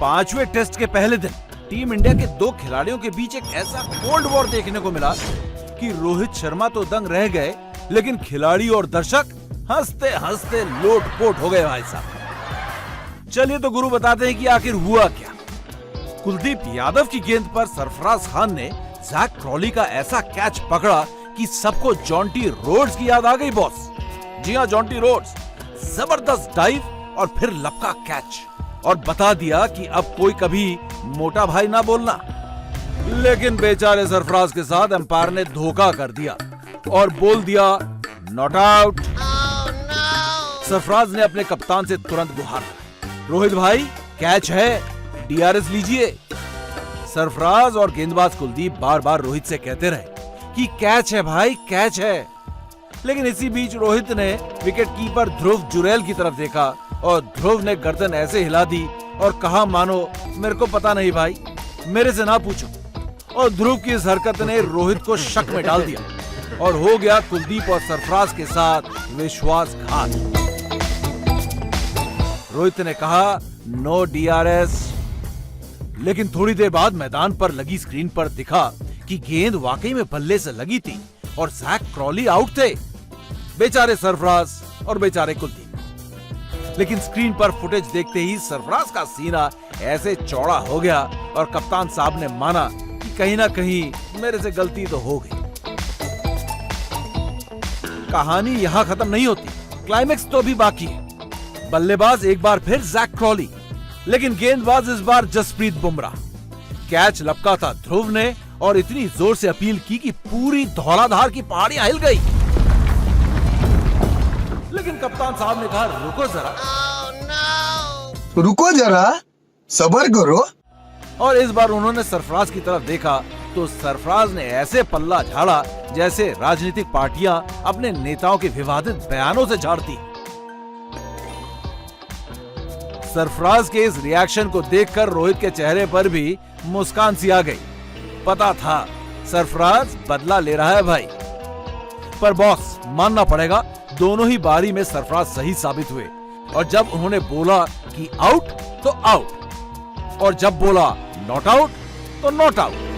पांचवें टेस्ट के पहले दिन टीम इंडिया के दो खिलाड़ियों के बीच एक ऐसा कोल्ड वॉर देखने को मिला कि रोहित शर्मा तो दंग रह गए, लेकिन खिलाड़ी और दर्शक हंसते हंसते लोटपोट हो गए भाई साहब। चलिए तो गुरु बताते हैं कि आखिर हुआ क्या। कुलदीप यादव की गेंद पर सरफराज खान ने जैक क्रॉली का ऐसा कैच पकड़ा कि सबको जॉन्टी रोड्स की याद आ गई बॉस। जी हाँ, जॉन्टी रोड्स। जबरदस्त डाइव और फिर लपका कैच, और बता दिया कि अब कोई कभी मोटा भाई ना बोलना। लेकिन बेचारे सरफराज के साथ अंपायर ने धोखा कर दिया और बोल दिया नॉट आउट। सरफराज ने अपने कप्तान से तुरंत गुहार, रोहित भाई कैच है, डीआरएस लीजिए। सरफराज और गेंदबाज कुलदीप बार बार रोहित से कहते रहे कि कैच है भाई, कैच है। लेकिन इसी बीच रोहित ने विकेट कीपर ध्रुव जुरैल की तरफ देखा और ध्रुव ने गर्दन ऐसे हिला दी और कहा मानो मेरे को पता नहीं भाई, मेरे से ना पूछो। और ध्रुव की इस हरकत ने रोहित को शक में डाल दिया और हो गया कुलदीप और सरफराज के साथ विश्वासघात। रोहित ने कहा नो डीआरएस, लेकिन थोड़ी देर बाद मैदान पर लगी स्क्रीन पर दिखा कि गेंद वाकई में बल्ले से लगी थी और जैक क्रॉली आउट थे। बेचारे सरफराज और बेचारे कुलदीप। लेकिन स्क्रीन पर फुटेज देखते ही सरफराज का सीना ऐसे चौड़ा हो गया और कप्तान साहब ने माना कि कहीं ना कहीं मेरे से गलती तो हो गई। कहानी यहां खत्म नहीं होती, क्लाइमेक्स तो भी बाकी है। बल्लेबाज एक बार फिर जैक क्रॉली, लेकिन गेंदबाज इस बार जसप्रीत बुमराह। कैच लपका था ध्रुव ने और इतनी जोर से अपील की कि पूरी धौलाधार की पहाड़ियां हिल गई। लेकिन कप्तान साहब ने कहा रुको जरा, रुको जरा, सब्र करो। और इस बार उन्होंने सरफराज की तरफ देखा तो सरफराज ने ऐसे पल्ला झाड़ा जैसे राजनीतिक पार्टियां अपने नेताओं के विवादित बयानों से झाड़ती। सरफराज के इस रिएक्शन को देखकर रोहित के चेहरे पर भी मुस्कान सी आ गई। पता था सरफराज बदला ले रहा है भाई। पर बॉस मानना पड़ेगा, दोनों ही बारी में सरफराज सही साबित हुए। और जब उन्होंने बोला कि आउट तो आउट, और जब बोला नॉट आउट तो नॉट आउट।